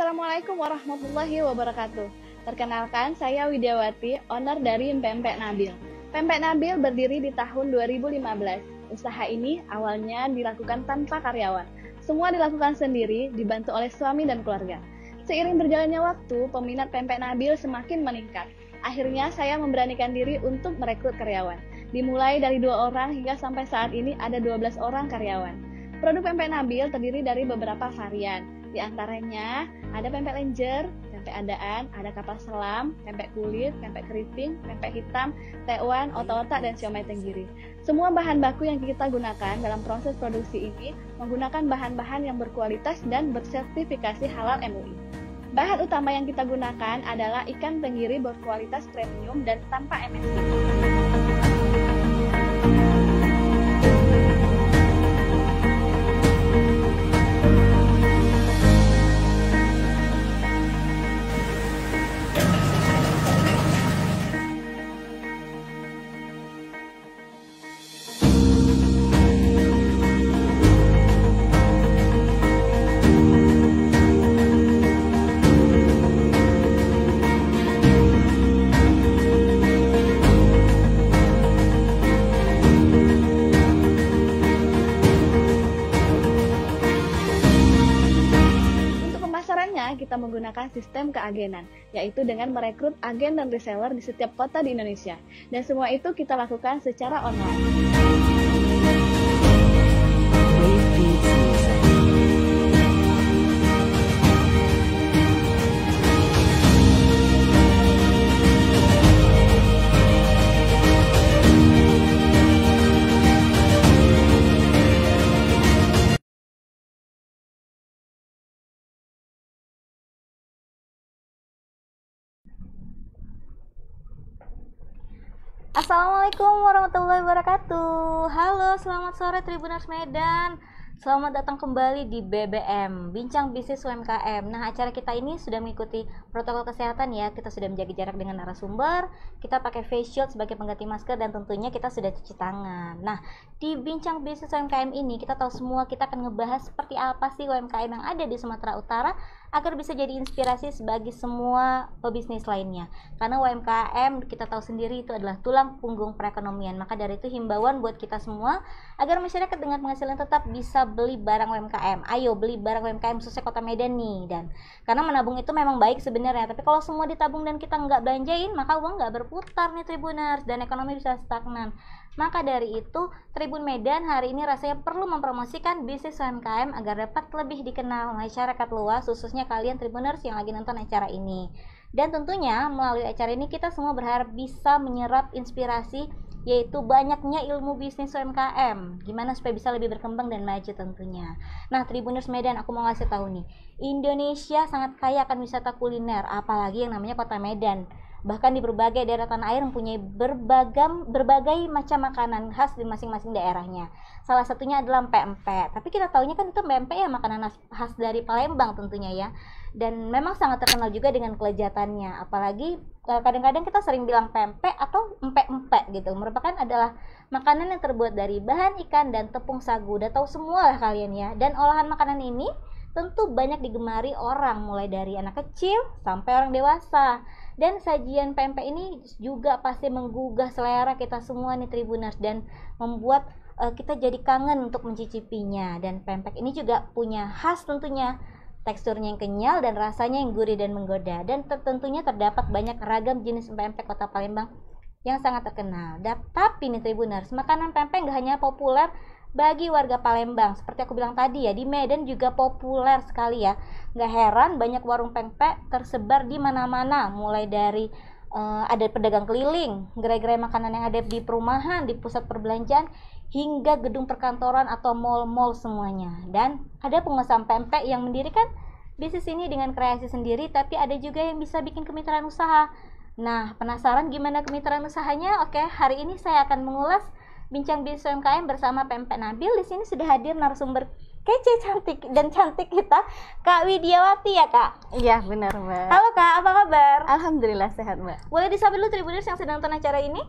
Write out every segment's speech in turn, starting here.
Assalamualaikum warahmatullahi wabarakatuh. Perkenalkan, saya Widiawati, owner dari Pempek Nabil. Pempek Nabil berdiri di tahun 2015. Usaha ini awalnya dilakukan tanpa karyawan. Semua dilakukan sendiri, dibantu oleh suami dan keluarga. Seiring berjalannya waktu, peminat Pempek Nabil semakin meningkat. Akhirnya saya memberanikan diri untuk merekrut karyawan. Dimulai dari 2 orang hingga sampai saat ini ada 12 orang karyawan. Produk Pempek Nabil terdiri dari beberapa varian. Di antaranya ada pempek lenjer, pempek adaan, ada kapal selam, pempek kulit, pempek keriting, pempek hitam, tekwan, otak-otak, dan siomay tenggiri. Semua bahan baku yang kita gunakan dalam proses produksi ini menggunakan bahan-bahan yang berkualitas dan bersertifikasi halal MUI. Bahan utama yang kita gunakan adalah ikan tenggiri berkualitas premium dan tanpa MSG. Kita menggunakan sistem keagenan, yaitu dengan merekrut agen dan reseller di setiap kota di Indonesia. Dan semua itu kita lakukan secara online. Assalamualaikum warahmatullahi wabarakatuh. Halo, selamat sore Tribuners Medan. Selamat datang kembali di BBM, Bincang Bisnis UMKM. Nah, acara kita ini sudah mengikuti protokol kesehatan ya. Kita sudah menjaga jarak dengan narasumber, kita pakai face shield sebagai pengganti masker, dan tentunya kita sudah cuci tangan. Nah, di Bincang Bisnis UMKM ini kita tahu semua kita akan ngebahas seperti apa sih UMKM yang ada di Sumatera Utara agar bisa jadi inspirasi bagi semua pebisnis lainnya. Karena UMKM kita tahu sendiri itu adalah tulang punggung perekonomian. Maka dari itu himbauan buat kita semua agar masyarakat dengan penghasilan tetap bisa beli barang UMKM. Ayo beli barang UMKM khususnya Kota Medan nih. Dan karena menabung itu memang baik sebenarnya, tapi kalau semua ditabung dan kita nggak belanjain, maka uang nggak berputar nih Tribuners, dan ekonomi bisa stagnan. Maka dari itu Tribun Medan hari ini rasanya perlu mempromosikan bisnis UMKM agar dapat lebih dikenal masyarakat luas, khususnya kalian Tribuners yang lagi nonton acara ini. Dan tentunya melalui acara ini kita semua berharap bisa menyerap inspirasi, yaitu banyaknya ilmu bisnis UMKM, gimana supaya bisa lebih berkembang dan maju tentunya. Nah, Tribuners Medan, aku mau ngasih tahu nih, Indonesia sangat kaya akan wisata kuliner, apalagi yang namanya Kota Medan. Bahkan di berbagai daerah tanah air mempunyai berbagai macam makanan khas di masing-masing daerahnya. Salah satunya adalah pempek. Tapi kita tahunya kan itu pempek ya makanan khas dari Palembang tentunya ya. Dan memang sangat terkenal juga dengan kelezatannya. Apalagi kadang-kadang kita sering bilang pempek atau empek-empek gitu. Merupakan adalah makanan yang terbuat dari bahan ikan dan tepung sagu. Udah tahu semua lah kalian ya. Dan olahan makanan ini tentu banyak digemari orang, mulai dari anak kecil sampai orang dewasa. Dan sajian pempek ini juga pasti menggugah selera kita semua nih Tribuners, dan membuat kita jadi kangen untuk mencicipinya. Dan pempek ini juga punya khas tentunya, teksturnya yang kenyal dan rasanya yang gurih dan menggoda. Dan tentunya terdapat banyak ragam jenis pempek Kota Palembang yang sangat terkenal. Tapi nih Tribuners, makanan pempek gak hanya populer bagi warga Palembang, seperti aku bilang tadi ya, di Medan juga populer sekali ya. Gak heran banyak warung pempek tersebar di mana-mana, mulai dari ada pedagang keliling, gerai-gerai makanan yang ada di perumahan, di pusat perbelanjaan, hingga gedung perkantoran atau mall-mall semuanya. Dan ada pengusaha pempek yang mendirikan bisnis ini dengan kreasi sendiri, tapi ada juga yang bisa bikin kemitraan usaha. Nah, penasaran gimana kemitraan usahanya? Oke, hari ini saya akan mengulas Bincang Bisnis UMKM bersama Pempek Nabil. Di sini sudah hadir narasumber kece, cantik kita, Kak Widiawati ya Kak? Iya benar Mbak. Halo Kak, apa kabar? Alhamdulillah sehat Mbak. Boleh disapa dulu Tribuners yang sedang nonton acara ini?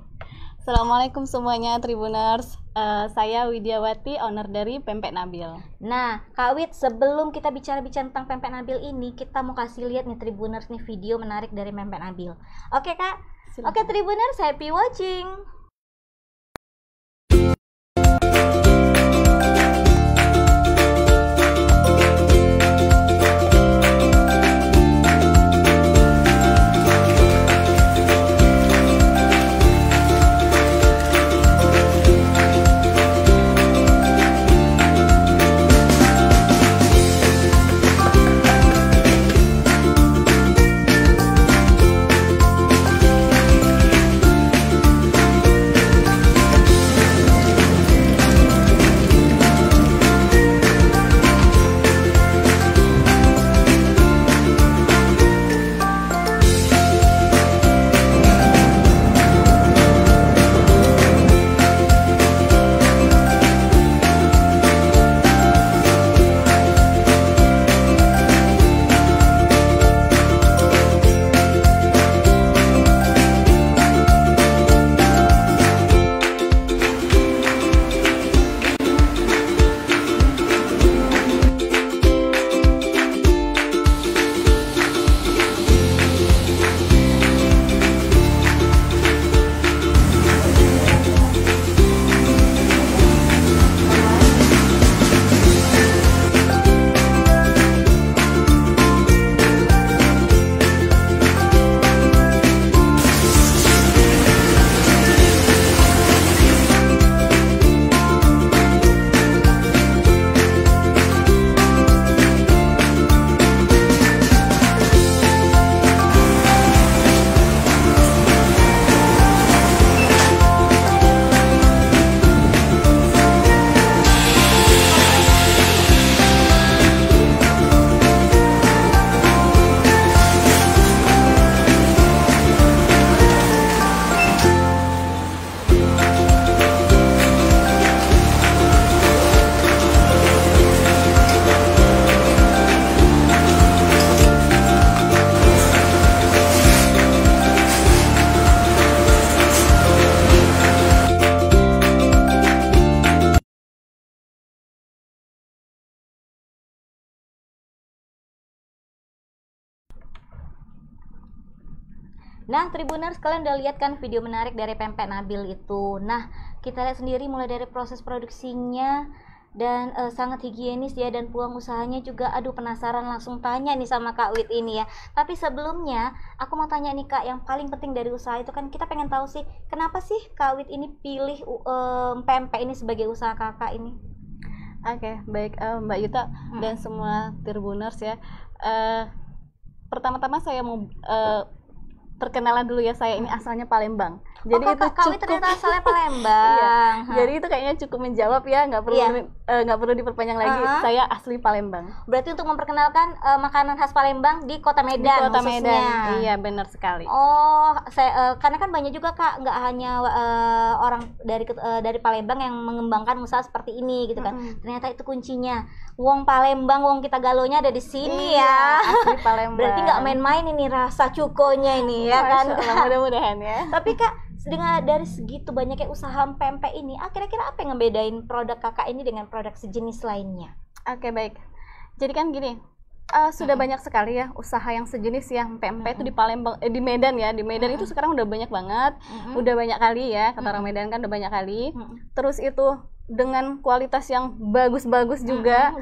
Assalamualaikum semuanya Tribuners. Saya Widiawati, owner dari Pempek Nabil. Nah, Kak Wid, sebelum kita bicara-bicara tentang Pempek Nabil ini, kita mau kasih lihat nih Tribuners nih video menarik dari Pempek Nabil. Oke Kak? Silakan. Oke Tribuners, happy watching. Nah, Tribuners, kalian udah lihat kan video menarik dari Pempek Nabil itu. Nah, kita lihat sendiri mulai dari proses produksinya dan sangat higienis ya, dan peluang usahanya juga. Aduh, penasaran, langsung tanya nih sama Kak Wid ini ya. Tapi sebelumnya aku mau tanya nih Kak, yang paling penting dari usaha itu kan kita pengen tahu sih, kenapa sih Kak Wid ini pilih pempek ini sebagai usaha kakak ini? Oke, baik Mbak Yuta dan semua Tribuners ya. Pertama-tama saya mau perkenalan dulu ya, saya ini asalnya Palembang. Jadi itu Kak Wid ternyata asalnya Palembang. Iya. Jadi itu kayaknya cukup menjawab ya, nggak perlu diperpanjang lagi. Saya asli Palembang. Berarti untuk memperkenalkan makanan khas Palembang di Kota Medan. Di Kota khususnya. Medan. Iya, benar sekali. Oh, saya karena kan banyak juga Kak, nggak hanya orang dari Palembang yang mengembangkan usaha seperti ini gitu kan. Ternyata itu kuncinya. Wong Palembang, wong kita galonya ada di sini ya. Asli Palembang. Berarti nggak main-main ini rasa cukonya ini ya kan. Mudah-mudahan ya. Tapi Kak, dengan dari segitu banyaknya usaha pempek ini, kira-kira apa yang ngebedain produk kakak ini dengan produk sejenis lainnya? Oke, baik. Jadi kan gini, sudah banyak sekali ya usaha yang sejenis yang pempek itu di Palembang, di Medan ya. Di Medan itu sekarang udah banyak banget, udah banyak kali ya, kata orang Medan kan udah banyak kali. Terus itu dengan kualitas yang bagus-bagus juga.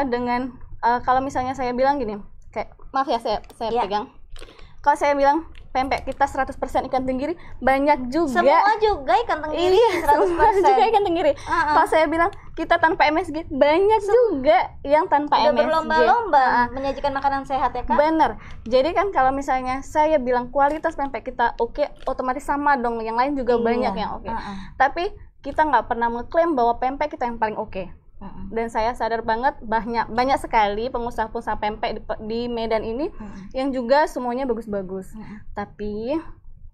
Dengan kalau misalnya saya bilang gini, kayak maaf ya saya pegang. Kalau saya bilang pempek kita 100% ikan tenggiri, banyak juga. Semua juga ikan tenggiri. Iya, 100% juga ikan tenggiri. Kalau saya bilang kita tanpa MSG, banyak juga yang tanpa MSG. Berlomba-lomba menyajikan makanan sehat ya Kak? Bener. Jadi kan kalau misalnya saya bilang kualitas pempek kita oke, otomatis sama dong yang lain juga banyak yang oke. Tapi kita nggak pernah mengklaim bahwa pempek kita yang paling oke. Dan saya sadar banget banyak sekali pengusaha-pengusaha pempek di Medan ini yang juga semuanya bagus-bagus. Tapi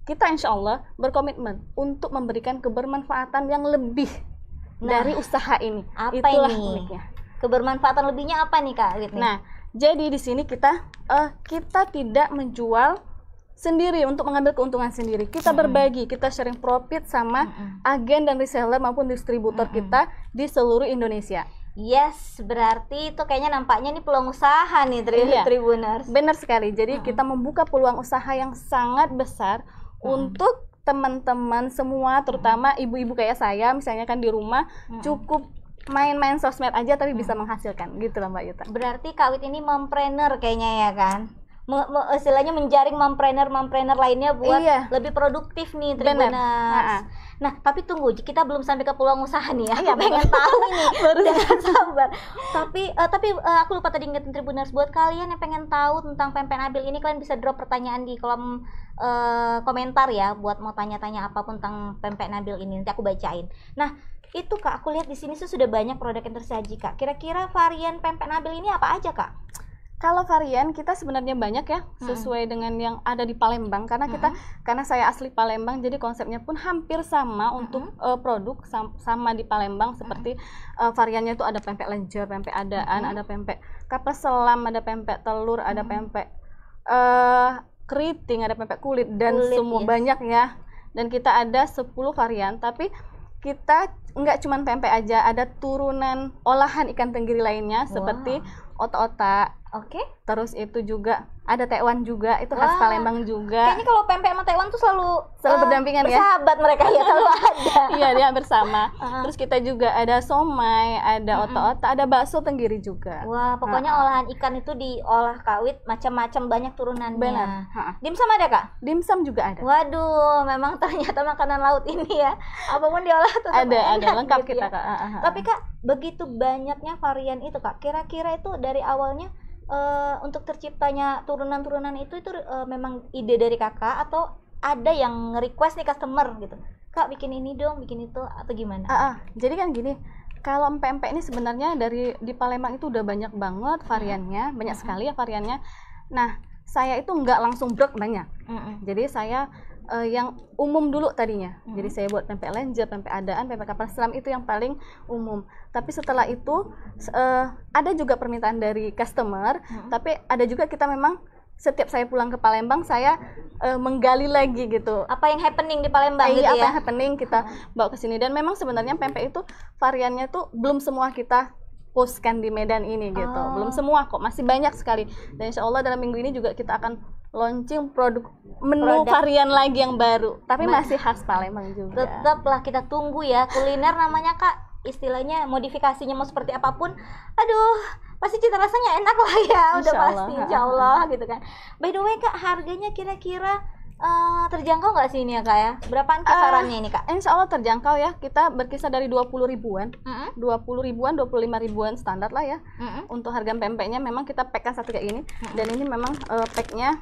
kita insya Allah berkomitmen untuk memberikan kebermanfaatan yang lebih dari usaha ini. Apa Itulah ini? uniknya. Kebermanfaatan lebihnya apa nih Kak? Nah, jadi di sini kita tidak menjual sendiri untuk mengambil keuntungan sendiri. Kita berbagi, kita sharing profit sama agen dan reseller maupun distributor kita di seluruh Indonesia. Yes, berarti itu kayaknya nampaknya nih peluang usaha nih Tribuners. Benar sekali. Jadi kita membuka peluang usaha yang sangat besar untuk teman-teman semua, terutama ibu-ibu kayak saya, misalnya kan di rumah cukup main-main sosmed aja tapi bisa menghasilkan, gitu loh Mbak Yuta. Berarti Kak Wit ini mompreneur kayaknya ya kan? Istilahnya menjaring mompreneur lainnya buat lebih produktif nih Tribuners. Nah, tapi tunggu, kita belum sampai ke peluang usaha nih ya. Aku pengen tahu nih, jangan sabar. Tapi aku lupa tadi ingetin Tribuners, buat kalian yang pengen tahu tentang Pempek Nabil ini, kalian bisa drop pertanyaan di kolom komentar ya, buat mau tanya-tanya apapun tentang Pempek Nabil ini, nanti aku bacain. Nah, itu Kak, aku lihat di sini sudah banyak produk yang tersaji Kak. Kira-kira varian Pempek Nabil ini apa aja Kak? Kalau varian kita sebenarnya banyak ya, sesuai dengan yang ada di Palembang, karena saya asli Palembang, jadi konsepnya pun hampir sama untuk produk sama di Palembang, seperti variannya itu ada pempek lenjer, pempek adaan, ada pempek kapal selam, ada pempek telur, ada pempek keriting, ada pempek kulit, dan semua banyak ya. Dan kita ada 10 varian, tapi kita nggak cuma pempek aja, ada turunan olahan ikan tenggiri lainnya seperti otak-otak. Terus itu juga ada tekwan juga, itu khas Palembang juga. Kayaknya kalau pempek sama tekwan tuh selalu berdampingan ya. Bersahabat mereka ya, selalu ada. Iya, dia bersama. Terus kita juga ada somai, ada otak-otak, ada bakso tenggiri juga. Wah, pokoknya olahan ikan itu diolah Kak Wit macam-macam, banyak turunannya. Benar. Dimsum ada Kak? Dimsum juga ada. Waduh, memang ternyata makanan laut ini ya, apapun diolah tetap ada lengkap gitu kita ya. Kak. Tapi Kak, begitu banyaknya varian itu Kak, kira-kira itu dari awalnya untuk terciptanya turunan-turunan itu memang ide dari Kakak, atau ada yang nge-request nih customer gitu, Kak bikin ini dong, bikin itu, atau gimana? Jadi kan gini, kalau pempek ini sebenarnya di Palembang itu udah banyak banget variannya, banyak sekali ya variannya. Nah, saya itu nggak langsung brok banyak. Jadi saya yang umum dulu tadinya. Jadi saya buat pempek lenjer, pempek adaan, pempek kapal selam, itu yang paling umum. Tapi setelah itu ada juga permintaan dari customer, tapi ada juga kita memang setiap saya pulang ke Palembang saya menggali lagi gitu. Apa yang happening di Palembang gitu ya? Apa yang happening kita bawa ke sini. Dan memang sebenarnya pempek itu variannya tuh belum semua kita postkan di Medan ini gitu. Belum semua kok, masih banyak sekali. Dan insya Allah dalam minggu ini juga kita akan launching menu varian lagi yang baru, tapi masih khas Palembang juga. Tetaplah kita tunggu ya, kuliner namanya Kak, istilahnya modifikasinya mau seperti apapun, aduh pasti cita rasanya enak lah ya, udah pasti insya Allah gitu kan. By the way Kak, harganya kira-kira terjangkau nggak sih ini ya Kak ya? Berapaan kisarannya ini Kak? Insya Allah terjangkau ya, kita berkisar dari 20 ribuan, 20 ribuan, 25 ribuan standar lah ya. Untuk harga pempeknya memang kita packkan satu kayak ini, dan ini memang packnya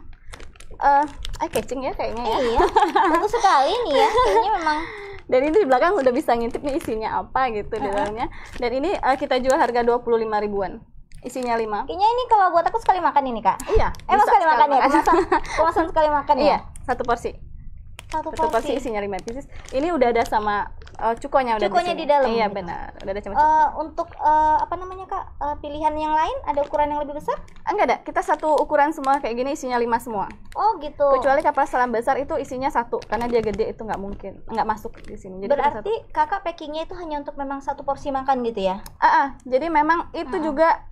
eye-catching ya kayaknya ya. Iya, bagus sekali nih ya, kayaknya memang. Dan ini di belakang udah bisa ngintip nih isinya apa gitu di dalamnya. Dan ini kita jual harga 25 ribuan. Isinya 5. Kayaknya ini kalau buat aku sekali makan ini Kak. Iya. Emang sekali makan ya? Kemasan sekali makan ya? Iya, satu porsi. Satu porsi isinya 5 pieces. Ini udah ada sama cukonya udah di dalam. Iya benar, udah ada sama cuko. Untuk apa namanya Kak, pilihan yang lain ada ukuran yang lebih besar? Enggak ada, kita satu ukuran semua kayak gini, isinya 5 semua. Oh gitu. Kecuali kapal selam besar itu isinya 1, karena dia gede itu nggak mungkin, nggak masuk di sini. Jadi berarti Kakak packingnya itu hanya untuk memang satu porsi makan gitu ya? Jadi memang itu juga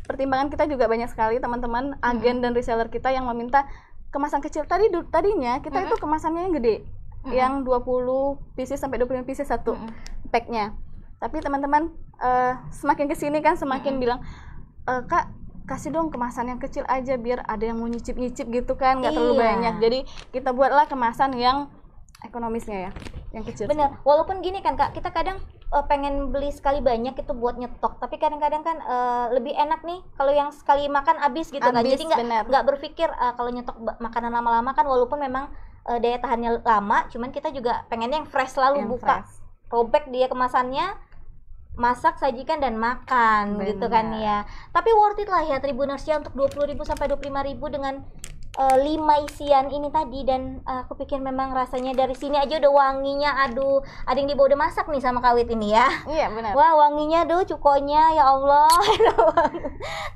pertimbangan kita juga banyak sekali teman-teman agen dan reseller kita yang meminta kemasan kecil. Tadinya kita itu kemasannya yang gede, yang 20 pieces sampai 25 pieces satu packnya. Tapi teman-teman semakin kesini kan semakin bilang, Kak kasih dong kemasan yang kecil aja biar ada yang mau nyicip-nyicip gitu kan, nggak terlalu banyak. Jadi kita buatlah kemasan yang ekonomisnya ya, yang kecil. Bener, walaupun gini kan Kak, kita kadang pengen beli sekali banyak itu buat nyetok, tapi kadang-kadang kan lebih enak nih kalau yang sekali makan habis gitu kan. Jadi nggak berpikir kalau nyetok makanan lama-lama kan, walaupun memang daya tahannya lama, cuman kita juga pengennya yang fresh selalu, yang buka fresh. Robek dia kemasannya, masak, sajikan, dan makan. Bener. Gitu kan ya. Tapi worth it lah ya Tribuners ya, untuk 20.000 sampai 25.000 dengan 5 isian ini tadi, dan aku pikir memang rasanya dari sini aja udah wanginya. Aduh, ada yang dibawa udah masak nih sama Kak Wit ini ya. Iya benar. Wah, wanginya aduh cukonya ya Allah.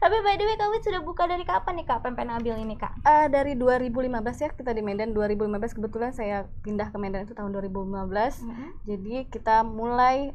Tapi by the way, Kak Wit sudah buka dari kapan nih Kak Pempek Nabil ini Kak? Dari 2015 ya, kita di Medan 2015, kebetulan saya pindah ke Medan itu tahun 2015. Jadi kita mulai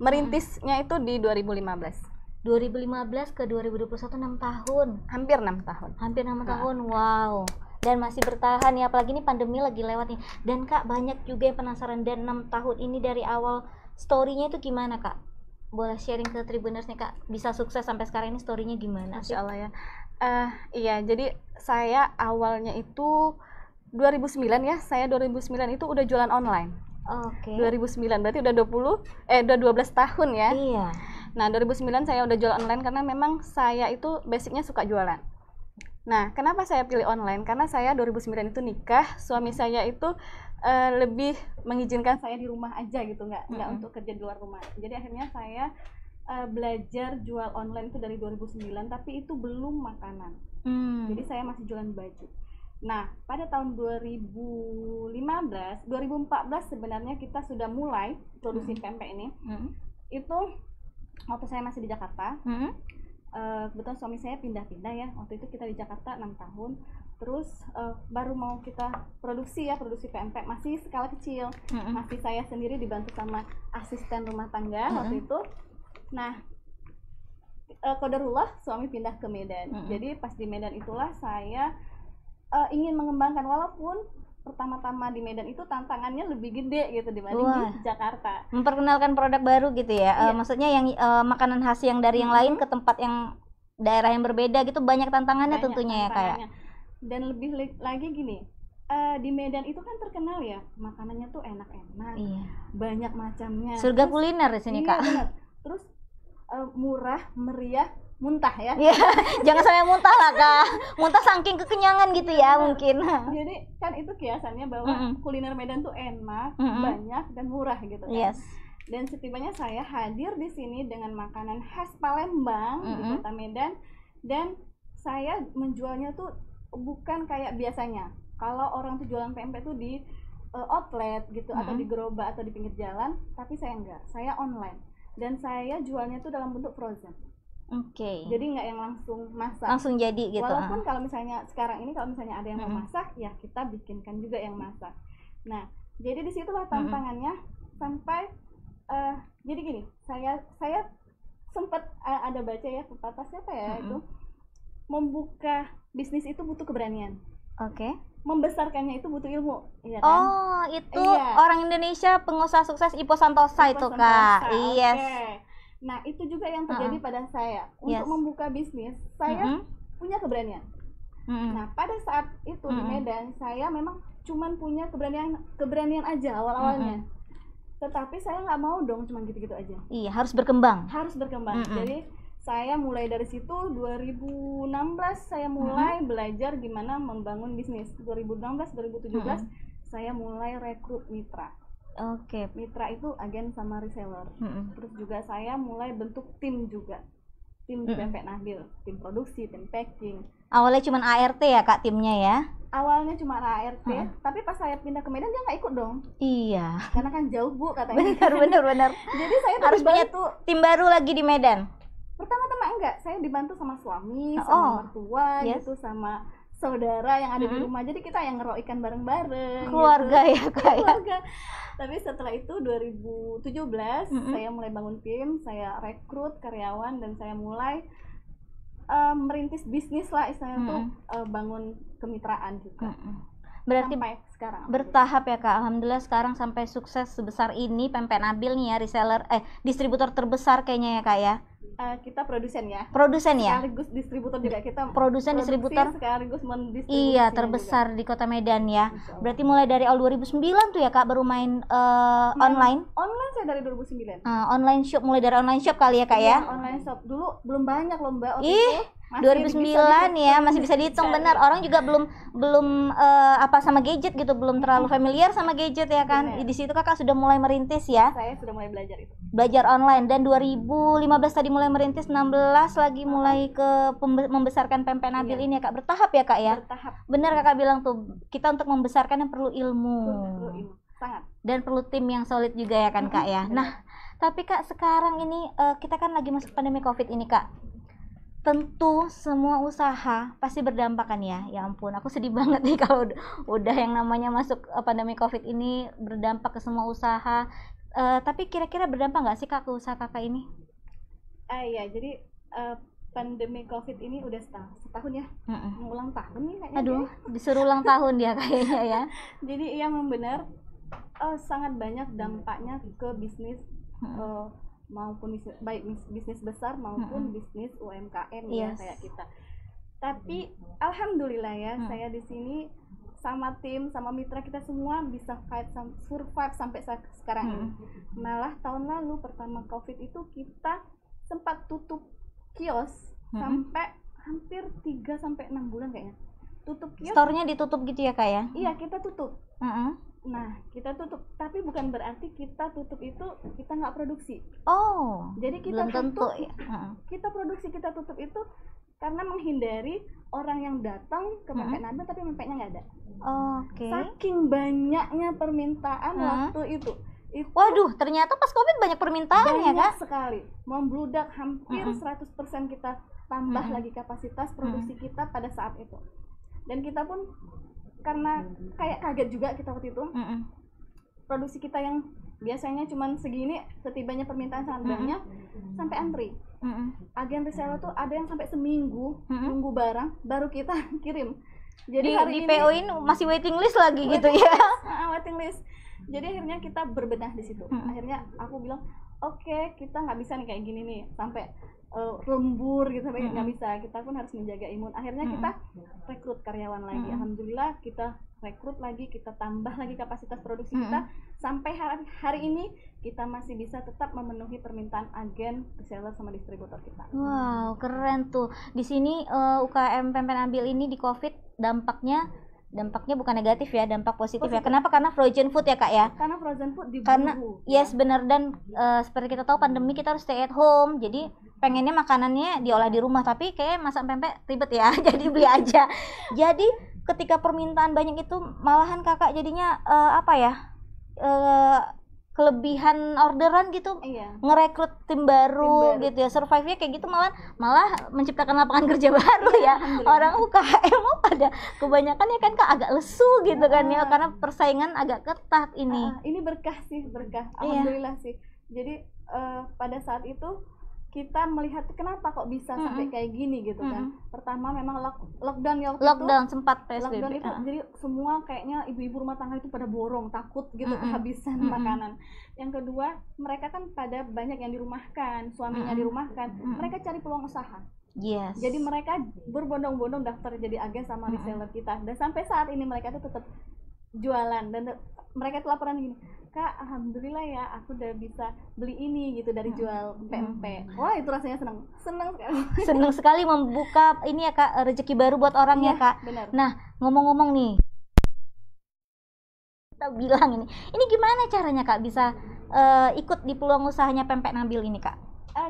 merintisnya itu di 2015. 2015 ke 2021 6 tahun. Hampir 6 tahun. Hampir 6 tahun. Wow. Dan masih bertahan ya, apalagi ini pandemi lagi lewat nih. Dan Kak, banyak juga yang penasaran, dan 6 tahun ini dari awal story-nya itu gimana Kak? Boleh sharing ke Tribuners nih Kak, bisa sukses sampai sekarang ini story-nya gimana? Masya Allah ya. Iya, jadi saya awalnya itu 2009 ya, saya 2009 itu udah jualan online. Oke. 2009 berarti udah 12 tahun ya. Iya. Nah, 2009 saya udah jualan online karena memang saya itu basicnya suka jualan. Nah, kenapa saya pilih online? Karena saya 2009 itu nikah, suami saya itu lebih mengizinkan saya di rumah aja gitu, nggak untuk kerja di luar rumah. Jadi akhirnya saya belajar jual online itu dari 2009, tapi itu belum makanan. Jadi saya masih jualan baju. Nah, pada tahun 2014 sebenarnya kita sudah mulai produksi pempek ini. Itu waktu saya masih di Jakarta. Kebetulan suami saya pindah-pindah ya. Waktu itu kita di Jakarta 6 tahun. Terus baru mau kita produksi pempek, masih skala kecil. Masih saya sendiri dibantu sama asisten rumah tangga waktu itu. Nah, qadarullah suami pindah ke Medan. Jadi pas di Medan itulah saya ingin mengembangkan, walaupun pertama-tama di Medan itu tantangannya lebih gede gitu dibanding di Jakarta. Memperkenalkan produk baru gitu ya. Iya. Maksudnya yang makanan khas yang dari yang lain ke tempat yang daerah yang berbeda gitu, banyak tantangannya tentunya tantangannya. ya Kak. Dan lebih lagi gini, di Medan itu kan terkenal ya makanannya tuh enak-enak. Iya. Banyak macamnya. Surga kuliner di sini Kak. Benar. Terus murah, meriah, muntah ya. Jangan sampai muntah lah Kak. Muntah saking kekenyangan gitu ya mungkin. Jadi kan itu kiasannya bahwa kuliner Medan tuh enak, banyak dan murah gitu kan. Yes. Dan setibanya saya hadir di sini dengan makanan khas Palembang di kota Medan, dan saya menjualnya tuh bukan kayak biasanya. Kalau orang tuh jualan pempek tuh di outlet gitu atau di gerobak atau di pinggir jalan, tapi saya enggak. Saya online dan saya jualnya tuh dalam bentuk frozen. Oke. Jadi nggak yang langsung masak. Langsung jadi gitu. Walaupun kalau misalnya sekarang ini kalau misalnya ada yang mau masak, ya kita bikinkan juga yang masak. Nah, jadi disitulah tantangannya sampai jadi gini, saya sempat ada baca ya pepatah siapa ya itu, membuka bisnis itu butuh keberanian. Oke. Membesarkannya itu butuh ilmu, iya kan? Oh, itu orang Indonesia pengusaha sukses Ipo Santosa itu Kak. Yes. Okay. Nah, itu juga yang terjadi pada saya. Untuk membuka bisnis, saya punya keberanian. Nah, pada saat itu di Medan, saya memang cuman punya keberanian aja awal-awalnya. Tetapi saya nggak mau dong cuman gitu-gitu aja. Iya, harus berkembang. Harus berkembang. Jadi, saya mulai dari situ 2016 saya mulai belajar gimana membangun bisnis. 2016-2017 saya mulai rekrut mitra. Oke. Mitra itu agen sama reseller. Terus juga saya mulai bentuk tim juga. Tim Pempek Nabil, tim produksi, tim packing. Awalnya cuma ART ya Kak timnya ya? Awalnya cuma ART, tapi pas saya pindah ke Medan dia nggak ikut dong. Iya. Karena kan jauh Bu katanya. Benar. Jadi saya harus punya dibantu. Tim baru lagi di Medan. Pertama-tama enggak, saya dibantu sama suami, sama mertua gitu, sama saudara yang ada di rumah. Jadi kita yang ngerok ikan bareng-bareng. Keluarga gitu. ya Kak. Keluarga. Tapi setelah itu 2017 saya mulai bangun tim, saya rekrut karyawan dan saya mulai merintis bisnis lah istilahnya tuh, bangun kemitraan juga. Berarti sampai sekarang bertahap ya Kak. Alhamdulillah sekarang sampai sukses sebesar ini. Pempek Nabil nih ya, reseller distributor terbesar kayaknya ya Kak ya. Kita produsen ya. Produsen ya. Sekaligus distributor juga, kita produsen distributor sekaligus mendistribusi. Iya, terbesar juga di Kota Medan ya. Berarti mulai dari awal 2009 tuh ya Kak baru main online. Online saya dari 2009. Online shop, mulai dari online shop kali ya Kak ya. Online shop dulu belum banyak lomba itu. 2009 ya, masih bisa dihitung benar. Orang juga belum apa sama gadget gitu, belum terlalu familiar sama gadget ya kan. Bener. Di situ kakak sudah mulai merintis ya. Saya sudah mulai belajar itu. Belajar online, dan 2015 tadi mulai merintis, 16 lagi mulai ke membesarkan pempek Nabil ini ya kak. Bertahap ya kak ya. Bertahap. Benar kakak bilang tuh, kita untuk membesarkan yang perlu ilmu. Perlu ilmu. Sangat. Dan perlu tim yang solid juga ya kan kak ya. Nah, tapi kak sekarang ini kita kan lagi masuk pandemi COVID ini kak. Tentu semua usaha pasti berdampak kan ya. Ya ampun, aku sedih banget nih kalau udah yang namanya masuk pandemi COVID ini berdampak ke semua usaha. Tapi kira-kira berdampak nggak sih kak ke usaha kakak ini? Iya, jadi pandemi COVID ini udah setahun ya. Mengulang tahun nih kayaknya. Aduh, disuruh ulang tahun dia kayaknya ya. Jadi iya memang benar, sangat banyak dampaknya ke bisnis, maupun baik bisnis besar maupun bisnis UMKM ya kayak kita. Tapi alhamdulillah ya, saya di sini sama tim, sama mitra kita semua bisa survive sampai sekarang ini. Malah tahun lalu pertama COVID itu kita sempat tutup kios sampai hampir 3-6 bulan kayaknya. Tutup kios. Store-nya ditutup gitu ya kak ya? Iya, kita tutup. Nah, kita tutup, tapi bukan berarti kita tutup itu kita nggak produksi. Oh, jadi kita belum tentu tutup, ya. Kita produksi, kita tutup itu karena menghindari orang yang datang ke pempek Nabil tapi pempeknya nggak ada. Oke. Saking banyaknya permintaan waktu itu. Waduh, ternyata pas COVID banyak permintaan ya kak? Banyak sekali, membludak hampir 100% kita tambah lagi kapasitas produksi kita pada saat itu. Dan kita pun karena kayak kaget juga kita waktu itu, produksi kita yang biasanya cuma segini, setibanya permintaan sangat banyak, sampai antri. Agen reseller tuh ada yang sampai seminggu nunggu barang baru kita kirim. Jadi hari di ini PO-in masih waiting list lagi gitu ya. Waiting list. Jadi akhirnya kita berbenah di situ. Akhirnya aku bilang, oke, kita nggak bisa nih kayak gini nih sampai lembur gitu, sampai nggak bisa. Kita pun harus menjaga imun. Akhirnya kita rekrut karyawan lagi. Alhamdulillah kita rekrut lagi, kita tambah lagi kapasitas produksi kita. Sampai hari ini kita masih bisa tetap memenuhi permintaan agen, reseller sama distributor kita. Wow, keren tuh. Di sini UKM Pempek Nabil ini di COVID dampaknya bukan negatif ya, dampak positif ya. Kenapa? Karena frozen food ya kak ya. Karena frozen food diburu. Karena yes benar, dan seperti kita tahu pandemi kita harus stay at home. Jadi pengennya makanannya diolah di rumah, tapi kayak masak pempek ribet ya. Jadi beli aja. Jadi ketika permintaan banyak itu malahan kakak jadinya apa ya? Kelebihan orderan gitu, ngerekrut tim baru gitu ya, survive-nya kayak gitu, malah menciptakan lapangan kerja baru ya. Orang UKM mau pada kebanyakan ya kan kak agak lesu gitu kan ya, karena persaingan agak ketat ini. Ini berkah sih, berkah. Alhamdulillah sih. Jadi pada saat itu kita melihat kenapa kok bisa sampai kayak gini gitu kan. Pertama memang lockdown ya waktu lockdown itu, sempat PSBB. Lockdown itu jadi semua kayaknya ibu-ibu rumah tangga itu pada borong, takut gitu kehabisan makanan. Yang kedua, mereka kan pada banyak yang dirumahkan, suaminya dirumahkan, mereka cari peluang usaha. Yes. Jadi mereka berbondong-bondong daftar jadi agen sama reseller kita, dan sampai saat ini mereka tuh tetap jualan, dan mereka tuh laporan gini, kak, alhamdulillah ya aku udah bisa beli ini gitu dari jual pempek. Wah, itu rasanya seneng sekali. Seneng sekali membuka ini ya kak, rezeki baru buat orang ya kak. Benar. Nah, ngomong-ngomong nih, kita bilang ini gimana caranya kak bisa ikut di peluang usahanya Pempek Nabil ini kak?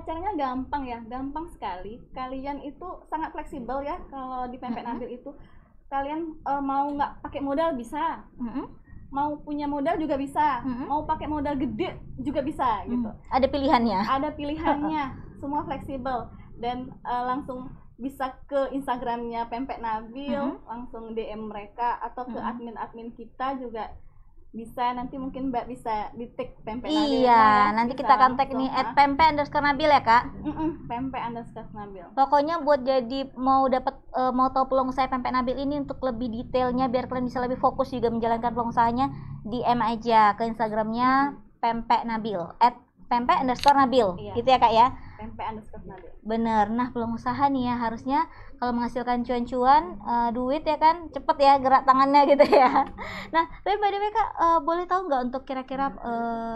Caranya gampang ya, gampang sekali. Kalian itu sangat fleksibel ya kalau di Pempek Nabil itu. Kalian mau nggak pakai modal bisa, mau punya modal juga bisa, mau pakai modal gede juga bisa gitu. Ada pilihannya. Ada pilihannya, semua fleksibel, dan langsung bisa ke Instagramnya Pempek Nabil, langsung DM mereka, atau ke admin kita juga bisa. Nanti mungkin Mbak bisa di tag Pempek Nabil. Iya, nanti kita akan tag nih @pempek_nabil ya kak. Pempek_nabil. Pokoknya buat jadi mau tahu peluang usaha Pempek Nabil ini untuk lebih detailnya, biar kalian bisa lebih fokus juga menjalankan peluang usahanya, DM aja ke Instagramnya Pempek Nabil @pempek_nabil. Gitu ya kak ya. Pempek_nabil. Bener. Nah, peluang usaha nih ya, harusnya kalau menghasilkan cuan-cuan, duit ya kan, cepet ya gerak tangannya gitu ya. Nah, tapi by the way kak, boleh tahu nggak untuk kira-kira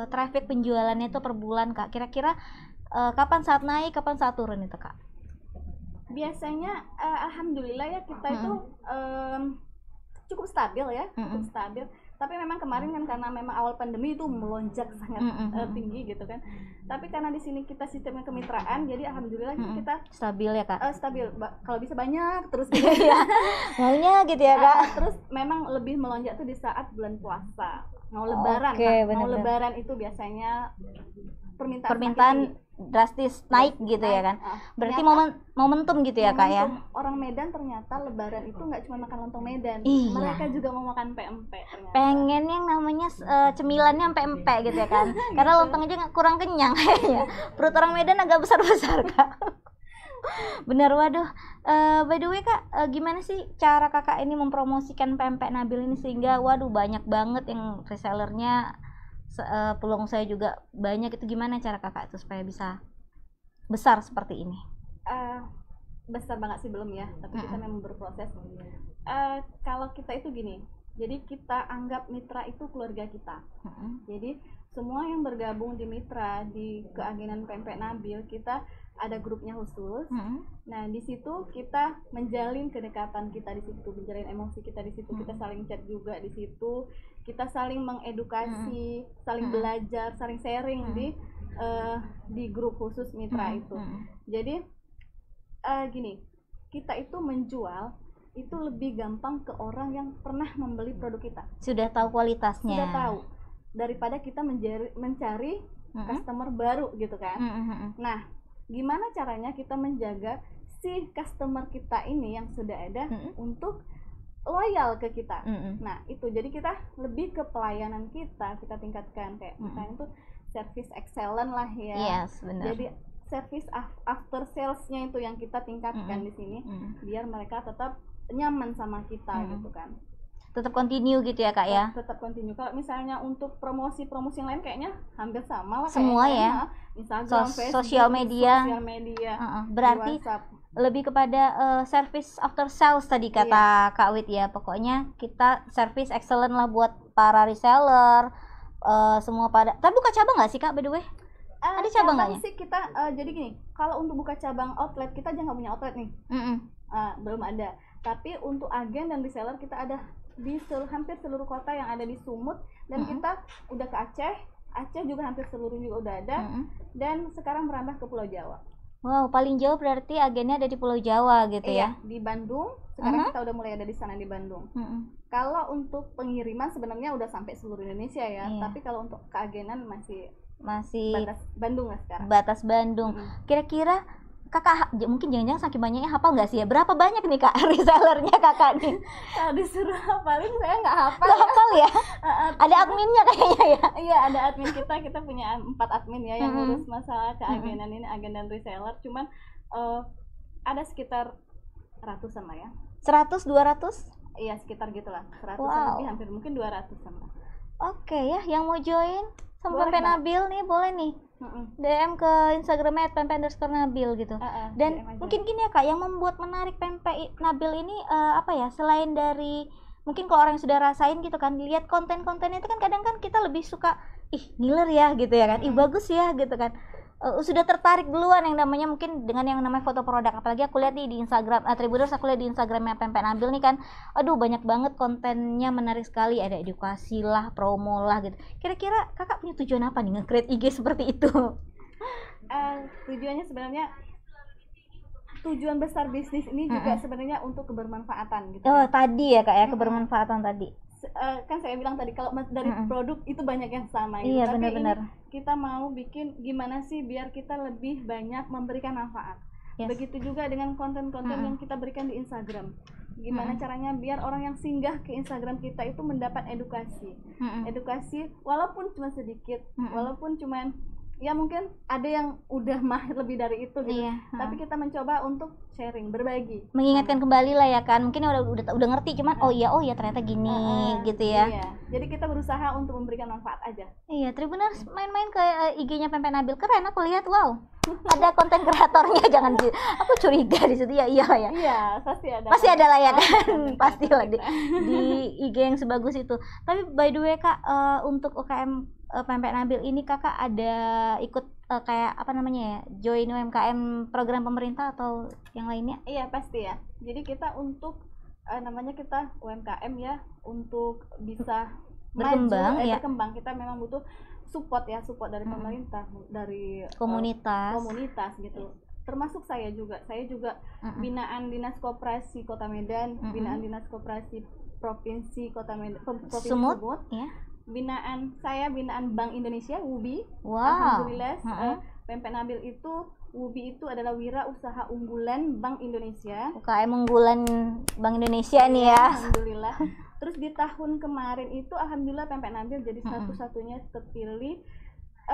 traffic penjualannya itu per bulan kak? Kira-kira kapan saat naik, kapan saat turun itu kak? Biasanya alhamdulillah ya kita itu cukup stabil ya, cukup stabil. Tapi memang kemarin kan karena memang awal pandemi itu melonjak sangat tinggi gitu kan. Tapi karena di sini kita sistemnya kemitraan, jadi alhamdulillah kita stabil ya Kak. Stabil. Kalau bisa banyak terus gitu ya. Maunya gitu ya Kak. Terus memang lebih melonjak tuh di saat bulan puasa. Mau lebaran, mau lebaran itu biasanya permintaan drastis naik gitu ya kan. Berarti momentum gitu ya Kak ya. Orang Medan ternyata lebaran itu nggak cuma makan lontong Medan, mereka juga mau makan pempek ternyata. Pengen yang namanya cemilannya pempek gitu ya kan. Karena lontong aja kurang kenyang kayaknya. Perut orang Medan agak besar-besar Kak. Bener, waduh. By the way Kak, gimana sih cara Kakak ini mempromosikan pempek Nabil ini sehingga waduh banyak banget yang resellernya, peluang saya juga banyak, itu gimana cara Kakak itu supaya bisa besar seperti ini? Besar banget sih belum ya, tapi kita memang berproses. Kalau kita itu gini, jadi kita anggap mitra itu keluarga kita. Jadi semua yang bergabung di mitra di keagenan pempek Nabil, kita ada grupnya khusus. Nah di situ kita menjalin kedekatan kita di situ, menjalin emosi kita di situ, kita saling chat juga di situ, kita saling mengedukasi, saling belajar, saling sharing di grup khusus mitra itu. Jadi gini, kita itu menjual itu lebih gampang ke orang yang pernah membeli produk kita, sudah tahu kualitasnya, sudah tahu, daripada kita mencari customer baru gitu kan. Nah gimana caranya kita menjaga si customer kita ini yang sudah ada untuk loyal ke kita. Nah itu, jadi kita lebih ke pelayanan kita tingkatkan, kayak misalnya itu service excellent lah ya. Benar. Jadi service after salesnya itu yang kita tingkatkan di sini, biar mereka tetap nyaman sama kita gitu kan. Tetap continue gitu ya Kak ya. Tetap continue. Kalau misalnya untuk promosi yang lain kayaknya hampir sama lah semua ya. Instagram, Facebook, sosial media. Berarti lebih kepada service after sales tadi kata Kak Wit ya. Pokoknya kita service excellent lah buat para reseller, semua pada. Tapi buka cabang nggak sih Kak by the way? Ada cabang nggak ya? Sih kita jadi gini, kalau untuk buka cabang outlet kita aja nggak punya outlet nih. Belum ada. Tapi untuk agen dan reseller kita ada di hampir seluruh kota yang ada di Sumut, dan kita udah ke Aceh juga hampir seluruh juga udah ada, dan sekarang merambah ke Pulau Jawa. Wow, paling jauh berarti agennya ada di Pulau Jawa gitu ya? Di Bandung, sekarang kita udah mulai ada di sana di Bandung. Kalau untuk pengiriman sebenarnya udah sampai seluruh Indonesia ya, tapi kalau untuk keagenan masih batas Bandung lah sekarang. Batas Bandung. Kira-kira Kakak mungkin jangan-jangan saking banyaknya hafal nggak sih ya? Berapa banyak nih Kak resellernya Kakak nih? Disuruh hafalin saya nggak hafal. Nggak hafal ya? Ada adminnya kayaknya ya? Iya, ada admin kita punya 4 admin ya yang ngurus masalah keagenan ini, agen dan reseller. Cuman ada sekitar ratusan lah ya. 100, 200? Iya, sekitar gitulah. 100-an lebih, hampir mungkin 200-an lah. Oke ya, yang mau join sama Pempek Nabil nih boleh nih DM ke Instagramnya @pempek_nabil gitu. Dan mungkin gini ya Kak, yang membuat menarik Pempek Nabil ini apa ya, selain dari mungkin kalau orang yang sudah rasain gitu kan, lihat konten-kontennya itu kan kadang kan kita lebih suka ngiler ya gitu ya kan, bagus ya gitu kan, sudah tertarik duluan yang namanya mungkin dengan yang namanya foto produk. Apalagi aku lihat nih di Instagram Tribuners, aku lihat di Instagramnya Pempek Nabil nih kan, aduh banyak banget kontennya menarik sekali, ada edukasi lah, promo lah gitu. Kira-kira Kakak punya tujuan apa nih nge-create IG seperti itu? Tujuannya sebenarnya, tujuan besar bisnis ini juga sebenarnya untuk kebermanfaatan gitu. Tadi ya Kak ya, kebermanfaatan tadi. Kan saya bilang tadi kalau dari produk itu banyak yang sama gitu. Iya, tapi benar-benar. Ini kita mau bikin gimana sih biar kita lebih banyak memberikan manfaat. Begitu juga dengan konten-konten yang kita berikan di Instagram. Gimana caranya biar orang yang singgah ke Instagram kita itu mendapat edukasi. Edukasi walaupun cuma sedikit, walaupun cuma ya mungkin ada yang udah mahir lebih dari itu gitu. Tapi kita mencoba untuk sharing, berbagi, mengingatkan kembali lah ya kan, mungkin udah ngerti cuman oh ya ternyata gini gitu ya. Jadi kita berusaha untuk memberikan manfaat aja. Tribuners main-main ke IG-nya Pempek Nabil, keren aku lihat, wow. Ada konten kreatornya, jangan sih, aku curiga di situ ya. Iya, pasti ada. Pasti ada lah ya kan, pasti lah di IG yang sebagus itu. Tapi by the way Kak, untuk UKM Pempek Nabil ini Kakak ada ikut kayak apa namanya ya, join UMKM program pemerintah atau yang lainnya? Iya pasti ya. Jadi kita untuk namanya kita UMKM ya, untuk bisa Berkembang, maju, ya. berkembang kita memang butuh support ya, support dari pemerintah, dari Komunitas. gitu. Termasuk saya juga binaan Dinas Koperasi Kota Medan, binaan Dinas Koperasi Provinsi Kota Medan, Provinsi Sumut, Sumut, ya. binaan Bank Indonesia WUBI. Wow. Alhamdulillah Pempek Nabil itu, WUBI itu adalah wira usaha unggulan Bank Indonesia. UKM unggulan Bank Indonesia nih ya. Alhamdulillah. Terus di tahun kemarin itu alhamdulillah Pempek Nabil jadi satu-satunya terpilih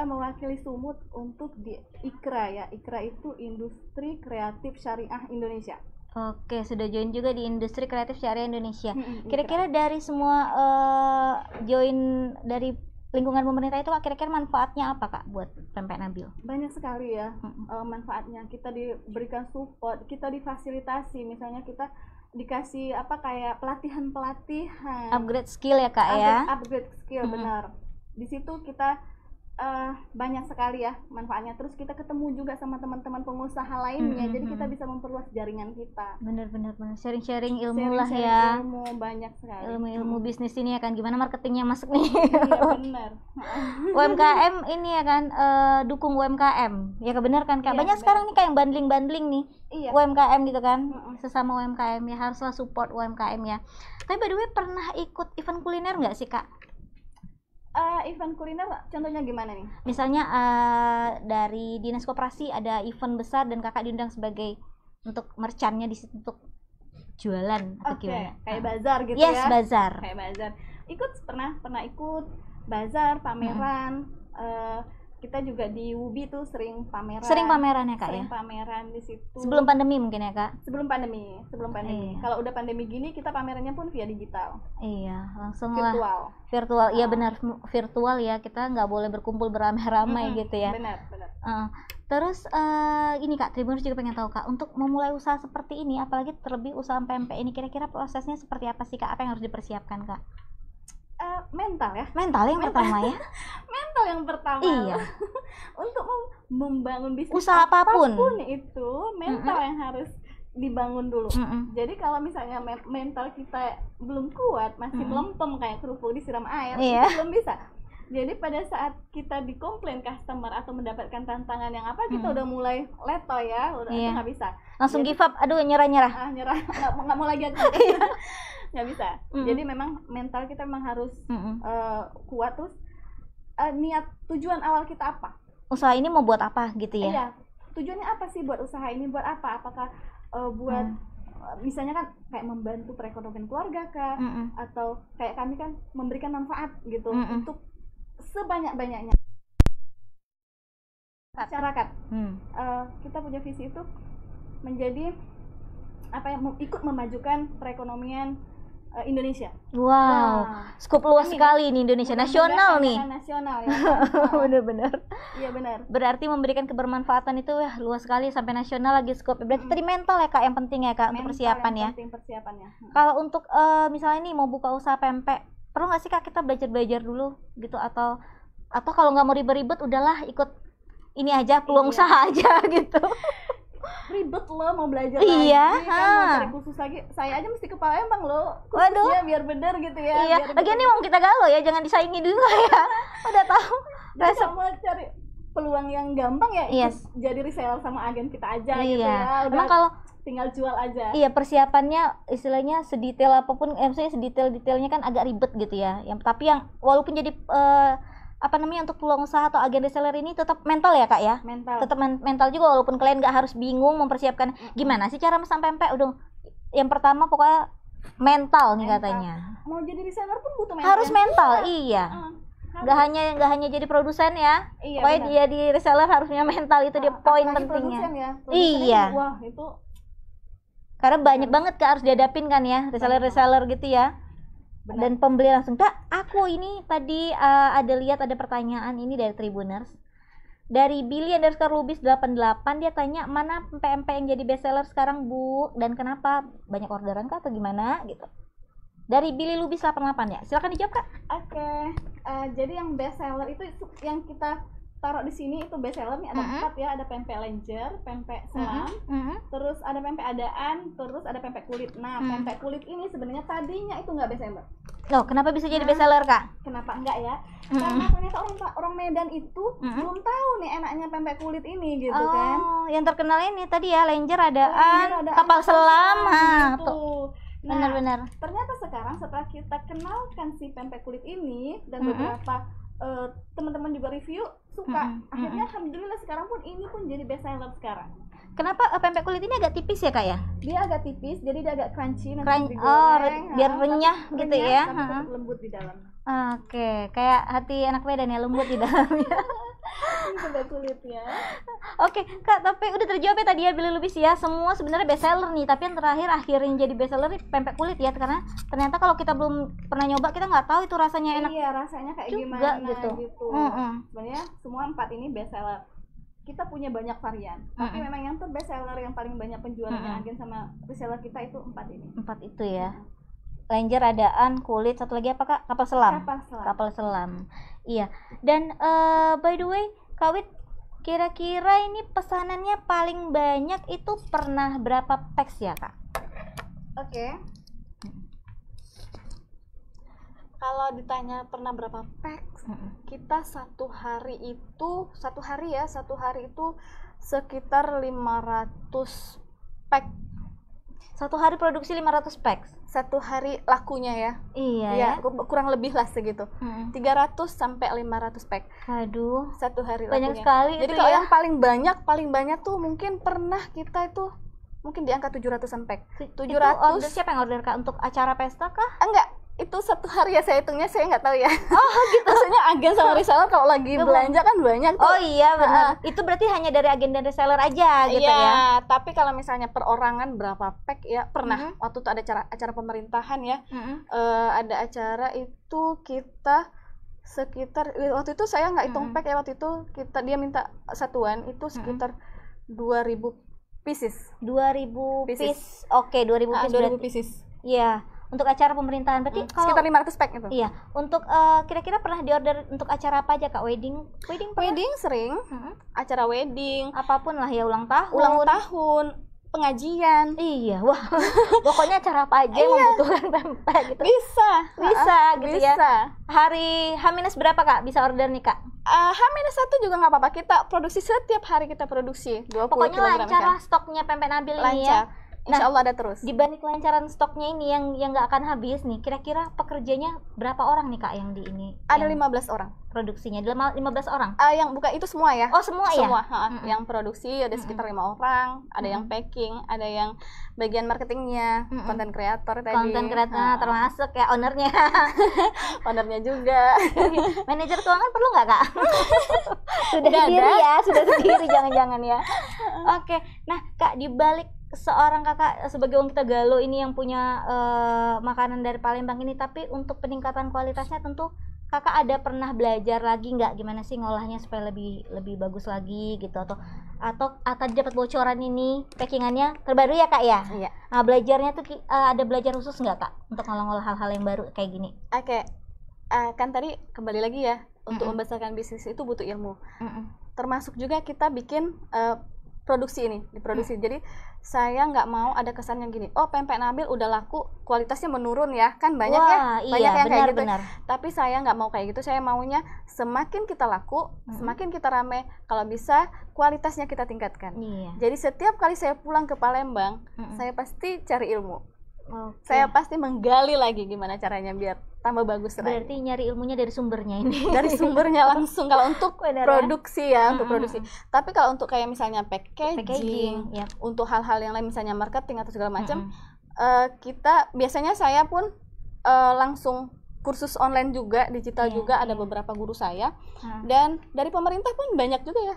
mewakili Sumut untuk di IKRA ya. IKRA itu Industri Kreatif Syariah Indonesia. Oke, sudah join juga di Industri Kreatif Syariah Indonesia. Kira-kira IKRA. dari semua join dari lingkungan pemerintah itu kira-kira manfaatnya apa Kak buat Pempek Nabil? Banyak sekali ya manfaatnya. Kita diberikan support, kita difasilitasi, misalnya kita dikasih kayak pelatihan Upgrade skill ya Kak ya. upgrade skill, benar. Di situ kita banyak sekali ya manfaatnya. Terus kita ketemu juga sama teman-teman pengusaha lainnya, jadi kita bisa memperluas jaringan kita. Benar-benar sharing ilmu lah ya. Ilmu banyak sekali. Ilmu bisnis ini ya kan, gimana marketingnya masuk nih. Iya benar. UMKM ini ya kan, dukung UMKM ya, benar kan Kak? Iya, Banyak benar. sekarang nih kayak bundling nih. Iya. UMKM gitu kan, sesama UMKM ya haruslah support UMKM ya. Tapi by the way, pernah ikut event kuliner nggak sih Kak? Event kuliner contohnya gimana nih? Misalnya dari Dinas Koperasi ada event besar dan Kakak diundang sebagai untuk merchannya di situ untuk jualan atau gimana? Kayak bazar gitu Yes, ya. bazar. Kayak bazar. Pernah ikut bazar, pameran. Kita juga di WUBI tuh sering pameran. Sering pameran ya Kak ya? Sering pameran di situ. Sebelum pandemi mungkin ya Kak? Sebelum pandemi. Iya. Kalau udah pandemi gini kita pamerannya pun via digital. Iya, langsung lah. Virtual. Iya benar, virtual ya, kita nggak boleh berkumpul beramai-ramai gitu ya. Benar. Terus ini Kak, Tribuners juga pengen tahu Kak, untuk memulai usaha seperti ini, apalagi terlebih usaha pempek ini, kira-kira prosesnya seperti apa sih Kak? Apa yang harus dipersiapkan Kak? Mental ya. Mental yang pertama ya. Mental yang pertama. Iya. Untuk membangun bisnis Usaha apapun itu mental yang harus dibangun dulu. Jadi kalau misalnya mental kita belum kuat, masih melempem kayak kerupuk disiram air, Iya. itu belum bisa. Jadi pada saat kita dikomplain customer atau mendapatkan tantangan yang kita udah mulai letoy ya, udah itu nggak bisa. Langsung give up, aduh nyerah. Nyerah, nggak mau lagi nggak bisa. Jadi memang mental kita memang harus kuat. Terus niat tujuan awal kita apa? Usaha ini mau buat apa gitu ya? Iya, tujuannya apa sih buat usaha ini? Buat apa? Apakah buat misalnya kan kayak membantu perekonomian keluarga kah? Atau kayak kami kan memberikan manfaat gitu untuk sebanyak-banyaknya masyarakat. Kita punya visi itu menjadi ikut memajukan perekonomian Indonesia. Wow, skup luas sekali ini Indonesia, nasional nih. Nasional ya. Bener-bener. Iya benar. Berarti memberikan kebermanfaatan itu ya luas sekali sampai nasional lagi skup. Berarti tadi mental ya Kak yang penting ya Kak untuk persiapan ya. Penting persiapannya. Kalau untuk misalnya nih mau buka usaha pempek, perlu nggak sih Kak kita belajar dulu gitu, atau kalau nggak mau ribet-ribet udahlah ikut ini aja, peluang usaha aja gitu. Ribet loh mau belajar iya, lagi kan, mau cari kursus lagi. Saya aja mesti ke Palembang loh kursusnya biar bener gitu ya. Iya, lagian nih mau kita galau ya, jangan disaingi dulu ya. Udah tahu. Jadi kalau mau cari peluang yang gampang ya jadi reseller sama agen kita aja gitu ya. Udah, emang kalau tinggal jual aja. Iya, persiapannya istilahnya sedetail apapun, maksudnya sedetail-detailnya kan agak ribet gitu ya. Tapi yang walaupun jadi untuk peluang usaha atau agen reseller ini tetap mental ya Kak ya. Tetap mental juga, walaupun kalian nggak harus bingung mempersiapkan gimana sih cara mesan pempek. Udah, yang pertama pokoknya mental nih katanya. Mau jadi reseller pun butuh mental. Harus mental, iya. Nggak hanya jadi produsen ya. Pokoknya jadi reseller harusnya mental, itu dia poin pentingnya. Iya. Wah, itu karena banyak banget Kak harus dihadapin kan ya, reseller gitu ya. Dan pembeli langsung, Kak, aku ini tadi ada pertanyaan ini dari Tribuners. Dari Billy_Lubis88, dia tanya mana pempek yang jadi bestseller sekarang Bu, dan kenapa, banyak orderan kah atau gimana gitu. Dari Billy Lubis 88 ya, silakan dijawab Kak. Oke. Jadi yang bestseller itu yang kita taruh di sini itu best seller nih ada 4 ya, ada pempek lenjer, pempek selam, terus ada pempek adaan, terus ada pempek kulit. Nah, pempek kulit ini sebenarnya tadinya itu nggak best seller. Loh, kenapa bisa jadi best seller, Kak? Kenapa enggak ya? Karena ternyata orang Medan itu belum tahu nih enaknya pempek kulit ini gitu kan. Oh, yang terkenal ini tadi ya, lenjer adaan, kapal selam. Gitu. Nah, benar-benar. Ternyata sekarang setelah kita kenalkan si pempek kulit ini dan beberapa teman-teman juga review suka, akhirnya alhamdulillah sekarang pun ini pun jadi best seller sekarang. Kenapa pempek kulit ini agak tipis ya, Kak ya? Dia agak tipis, jadi dia agak crunchy nanti digoreng. Biar renyah gitu ya. Tapi tetap lembut di dalam. Oke, kayak hati anak Medan ya, lembut di dalamnya. Pempek kulitnya. Oke, Kak, tapi udah terjawab ya tadi ya, Billy Lubis ya. Semua sebenarnya best seller nih, tapi yang terakhir akhirnya jadi best seller nih pempek kulit ya, karena ternyata kalau kita belum pernah nyoba kita nggak tahu itu rasanya enak. Iya, rasanya kayak juga, gimana gitu. Sebenarnya semua 4 ini best seller. Kita punya banyak varian, tapi memang yang best seller yang paling banyak penjualannya agen sama reseller kita itu 4 ini. 4 itu ya. Lenjer, adaan, kulit, satu lagi apa, Kak? Kapal selam. Kapal selam. Iya. Dan by the way, Kak Wit, kira-kira ini pesanannya paling banyak itu pernah berapa packs ya, Kak? Oke. Kalau ditanya pernah berapa packs, kita satu hari itu sekitar 500 pack. Satu hari produksi 500 packs. Satu hari lakunya ya. Iya ya. Kurang lebih lah segitu. 300 sampai 500 pack. Aduh, satu hari banyak lakunya. sekali. Jadi kalau yang paling banyak tuh mungkin pernah kita itu mungkin di angka 700-an pack. 700. Order siapa yang order, Kak? Untuk acara pesta kah? Enggak. Itu satu hari ya, saya hitungnya saya nggak tahu ya. Oh gitu. Maksudnya agen sama reseller kalau lagi belanja kan banyak tuh. Oh iya benar. Itu berarti hanya dari agen dan reseller aja gitu ya. Iya, tapi kalau misalnya perorangan berapa pack ya pernah. Waktu itu ada acara pemerintahan ya. Ada acara itu kita sekitar waktu itu saya nggak hitung pack ya, waktu itu dia minta satuan itu sekitar 2000 pieces. 2000 piece. Oke, 2000 piece. 2000 pieces. Iya. Untuk acara pemerintahan berarti kalau sekitar 500 pack itu. Iya. Untuk kira-kira pernah diorder untuk acara apa aja, Kak? Wedding pernah? Wedding sering. Acara wedding, apapun lah ya, ulang tahun, pengajian. Iya. Wah. Pokoknya acara apa aja yang membutuhkan pempek gitu. Bisa gitu bisa. Ya. Hari H- berapa, Kak? Bisa order nih, Kak? H-1 juga nggak apa-apa. Kita produksi setiap hari, kita produksi 20 pokoknya kg. lancar lah stoknya pempek Nabil ini ya. Insya Allah ada terus. Di balik kelancaran stoknya ini yang nggak akan habis nih, kira-kira pekerjanya berapa orang nih, Kak, yang di ini? Ada 15 orang. Produksinya 15 orang? Yang bukan itu semua ya. Oh, semua ya? Semua. Yang produksi ada sekitar 5 orang, ada yang packing, ada yang bagian marketingnya, konten kreator tadi. Konten kreator termasuk ya ownernya. Ownernya juga. Manajer keuangan perlu nggak, Kak? Sudah sendiri jangan-jangan ya. Oke. Nah, Kak, di balik seorang kakak sebagai wong kita galau ini yang punya makanan dari Palembang ini, tapi untuk peningkatan kualitasnya tentu kakak ada pernah belajar lagi nggak gimana sih ngolahnya supaya lebih bagus lagi gitu, atau dapat bocoran ini packingannya terbaru ya, Kak ya? Iya. Nah, belajarnya tuh ada belajar khusus nggak, Kak, untuk ngolah hal-hal yang baru kayak gini? Oke. Kan tadi kembali lagi ya, untuk membesarkan bisnis itu butuh ilmu. Termasuk juga kita bikin produksi ini diproduksi. Jadi saya nggak mau ada kesan yang gini, oh pempek Nabil udah laku kualitasnya menurun ya, kan banyak. Banyak yang kayak gitu. Tapi saya nggak mau kayak gitu. Saya maunya semakin kita laku, semakin kita rame, kalau bisa kualitasnya kita tingkatkan. Jadi setiap kali saya pulang ke Palembang, saya pasti cari ilmu. Saya pasti menggali lagi gimana caranya biar tambah bagus. Berarti nyari ilmunya dari sumbernya ini. Dari sumbernya langsung kalau untuk produksi ya, untuk produksi. Tapi kalau untuk kayak misalnya packaging ya. Untuk hal-hal yang lain misalnya marketing atau segala macam, saya pun langsung kursus online juga, digital juga, ada beberapa guru saya. Dan dari pemerintah pun banyak juga ya.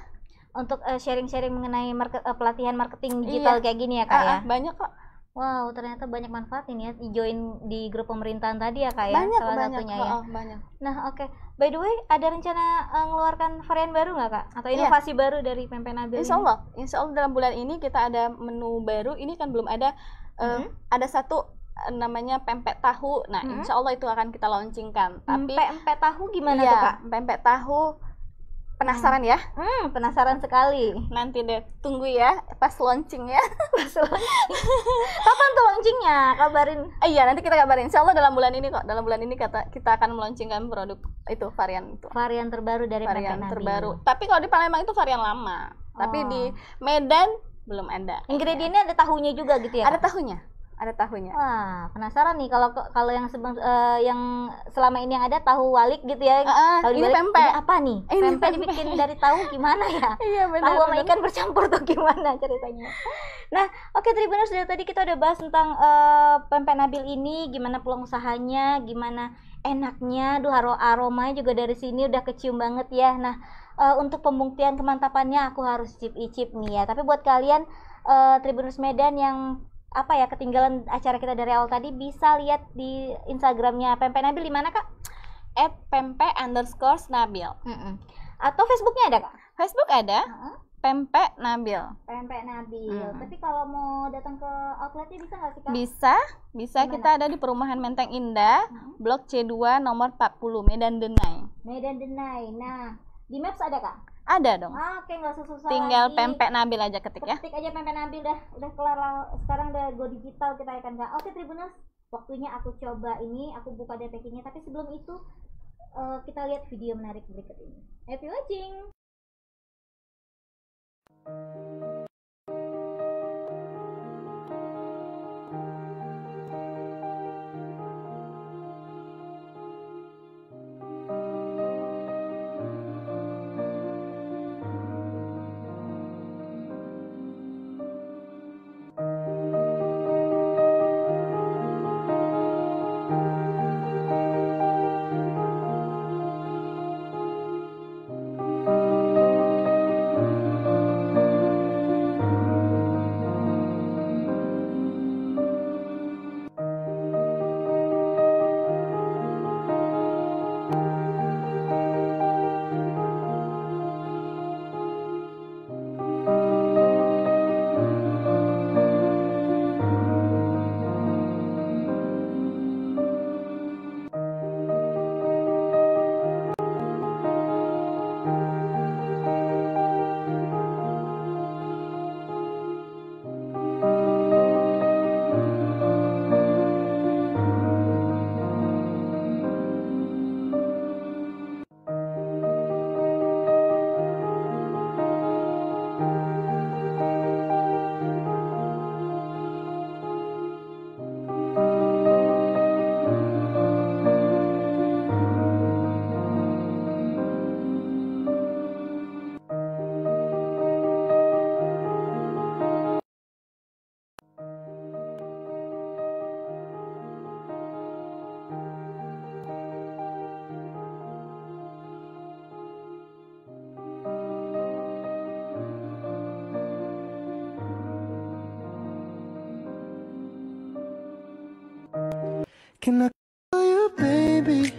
Untuk sharing-sharing mengenai pelatihan marketing digital kayak gini ya, Kak ya? Banyak kok. Wow, ternyata banyak manfaat ini ya, join di grup pemerintahan tadi ya, Kak ya? Salah satunya ya. Banyak. Nah, oke. By the way, ada rencana mengeluarkan varian baru nggak, Kak? Atau inovasi baru dari pempek Nabil? Insya Allah dalam bulan ini kita ada menu baru. Ini kan belum ada. Ada satu namanya pempek tahu. Nah, insya Allah itu akan kita launchingkan. Tapi pempek tahu gimana tuh, Kak? Pempek tahu Penasaran ya? Penasaran sekali. Nanti deh tunggu ya pas launching ya. Kapan tuh launchingnya? Kabarin. Iya, nanti kita kabarin. Insya Allah dalam bulan ini kok. Dalam bulan ini kita akan meluncurkan produk itu, varian itu. Varian terbaru dari varian Pempek terbaru. Nabil. Tapi kalau di Palembang itu varian lama. Tapi di Medan belum ada. Ingredientnya ada tahunya juga gitu ya? Ada tahunya. Ada tahunya. Wah, penasaran nih kalau yang yang selama ini yang ada tahu walik gitu ya. Tahu ini pempek. Ini apa nih? Pempek dibikin dari tahu gimana ya? Iya benar. Tahu sama ikan bercampur tuh gimana ceritanya? Nah, oke Tribuners, dari tadi kita udah bahas tentang Pempek Nabil ini, gimana peluang usahanya, gimana enaknya. Duh, aromanya juga dari sini udah kecium banget ya. Nah, untuk pembuktian kemantapannya aku harus icip nih ya. Tapi buat kalian Tribuners Medan yang ketinggalan acara kita dari awal tadi, bisa lihat di Instagramnya Pempek Nabil di mana Kak? @pempek_nabil. Atau Facebooknya ada Kak? Facebook ada. Pempek Nabil. Pempek Nabil. Tapi kalau mau datang ke outletnya bisa nggak sih Kak? Bisa. Dimana? Kita ada di Perumahan Menteng Indah, Blok C2 nomor 40, Medan Denai. Medan Denai. Nah, di Maps ada Kak? Ada dong. Oke, nggak susah-susah Tinggal lagi. Pempek Nabil aja ketik ya. Ketik aja Pempek Nabil, udah kelar. Sekarang udah go digital kita akan Kak. Oke Tribuners, waktunya aku coba ini, aku buka deh packingnya. Tapi sebelum itu kita lihat video menarik berikut ini. Happy watching. Can I call you baby?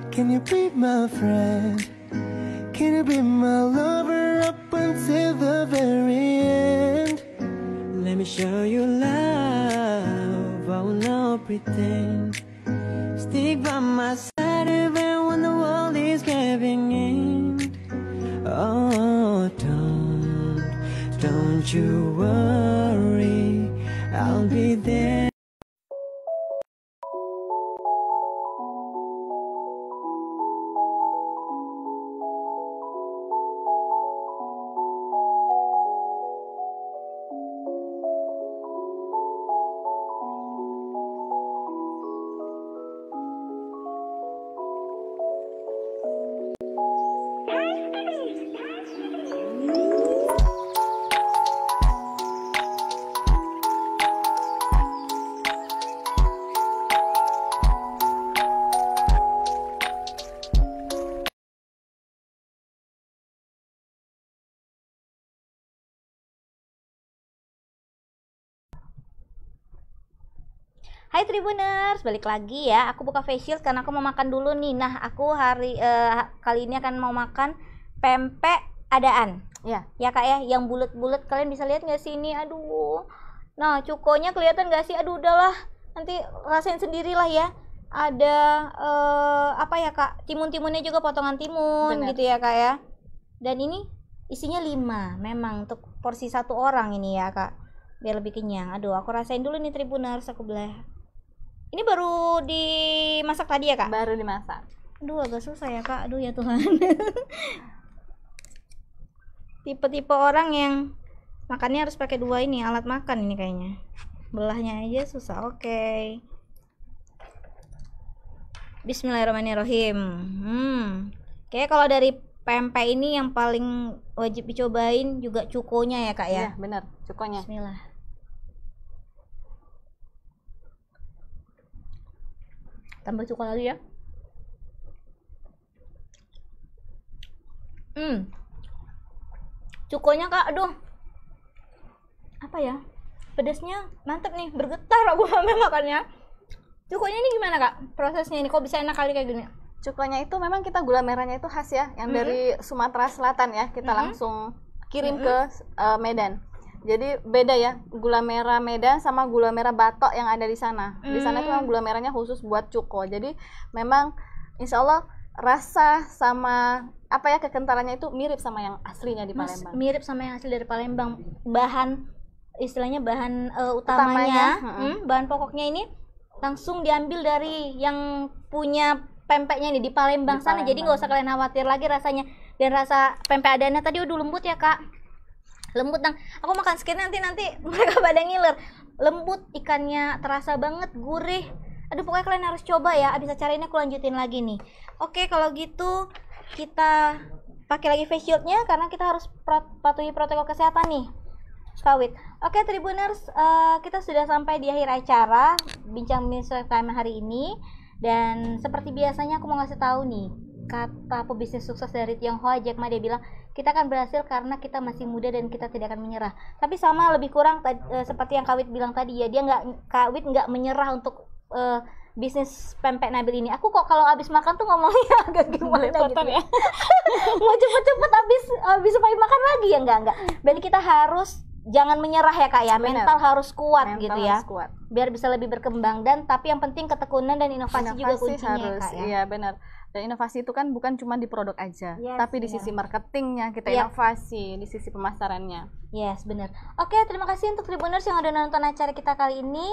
Can you be my friend? Can you be my lover up until the very end? Let me show you love, I will not pretend. Stick by my side even when the world is giving in. Oh, don't you worry, I'll be there. Hai Tribuners, balik lagi ya. Aku buka face shield karena aku mau makan dulu nih. Nah, aku kali ini akan mau makan pempek adaan. Ya. Ya Kak ya, yang bulat-bulat. Kalian bisa lihat nggak sih ini? Aduh. Nah, cukonya kelihatan nggak sih? Aduh, udahlah. Nanti rasain sendirilah ya. Ada apa ya Kak? Timun-timunnya juga potongan timun. Bener. Gitu ya Kak ya. Dan ini isinya 5. Memang untuk porsi 1 orang ini ya kak, biar lebih kenyang. Aduh, aku rasain dulu nih Tribuners, aku belah. Ini baru dimasak tadi ya kak? Baru dimasak. Aduh, agak susah ya kak. Aduh ya Tuhan. Tipe-tipe orang yang makannya harus pakai 2 ini alat makan ini kayaknya. Belahnya aja susah. Oke. Bismillahirrahmanirrahim. Kayak kalau dari pempek ini yang paling wajib dicobain juga cukonya ya kak ya? Iya bener, cukonya. Bismillah. Tambah cuko lagi ya. Cukonya kak, aduh, apa ya, pedasnya mantep nih, bergetar aku sampai makannya. Cukonya ini gimana kak prosesnya ini, kok bisa enak kali kayak gini? Cukonya itu memang kita gula merahnya itu khas ya, yang dari Sumatera Selatan ya, kita langsung kirim ke Medan. Jadi beda ya, gula merah Medan sama gula merah Batok yang ada di sana. Di sana itu memang gula merahnya khusus buat cuko. Jadi memang insya Allah rasa sama apa ya, kekentalannya itu mirip sama yang aslinya di Palembang. Mirip sama yang asli dari Palembang. Bahan istilahnya bahan utamanya, bahan pokoknya ini langsung diambil dari yang punya pempeknya ini di Palembang sana. Jadi nggak usah kalian khawatir lagi rasanya. Dan rasa pempek adanya tadi udah lembut ya kak, lembut. Aku makan sekali nanti mereka pada ngiler. Lembut, ikannya terasa banget, gurih. Aduh, pokoknya kalian harus coba ya. Abis acara ini aku lanjutin lagi nih. Oke, kalau gitu kita pakai lagi face shieldnya karena kita harus patuhi protokol kesehatan nih, Kawit. Oke Tribuners, kita sudah sampai di akhir acara bincang bisnis UMKM hari ini. Dan seperti biasanya aku mau ngasih tahu nih kata pebisnis sukses dari Tionghoa, Jack Ma. Dia bilang kita akan berhasil karena kita masih muda dan kita tidak akan menyerah. Tapi sama lebih kurang seperti yang Kawit bilang tadi ya, Kawit nggak menyerah untuk bisnis pempek Nabil ini. Aku kok kalau habis makan tuh ngomongnya agak gimana gitu ya. Mau cepet-cepet habis supaya makan lagi ya, enggak. Dan kita harus jangan menyerah ya kak ya. Bener. Mental harus kuat Mental gitu harus ya. kuat. Biar bisa lebih berkembang, dan tapi yang penting ketekunan dan inovasi juga kuncinya harus, ya kak ya. Iya benar. Dan inovasi itu kan bukan cuma di produk aja, Yes, tapi di benar. sisi marketingnya kita inovasi, di sisi pemasarannya. Yes, benar. Oke, terima kasih untuk Tribuners yang udah nonton acara kita kali ini.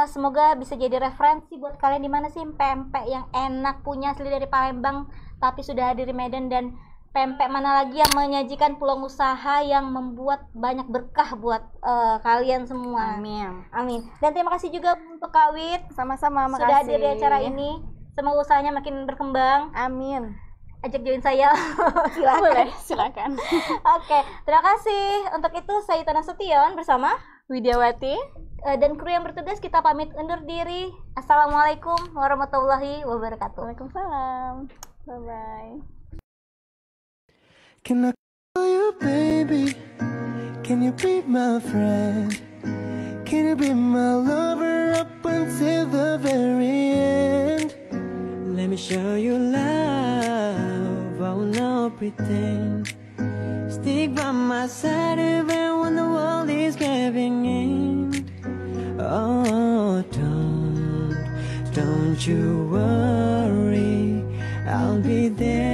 Semoga bisa jadi referensi buat kalian di mana sih pempek yang enak punya asli dari Palembang tapi sudah hadir di Medan, dan pempek mana lagi yang menyajikan peluang usaha yang membuat banyak berkah buat kalian semua. Amin. Amin. Dan terima kasih juga untuk Kawit Sama-sama, makasih. sudah hadir di acara ini. Semoga usahanya makin berkembang. Amin. Ajak join saya. Silakan. Boleh, silakan. Oke, terima kasih. Untuk itu saya Tana Sution bersama Widiawati dan kru yang bertugas kita pamit undur diri. Assalamualaikum warahmatullahi wabarakatuh. Waalaikumsalam. Bye bye. Can I call you baby? Can you be my friend? Can you be my lover up until the very end? Let me show you love, I will not pretend. Stick by my side even when the world is giving in. Oh, don't you worry, I'll be there.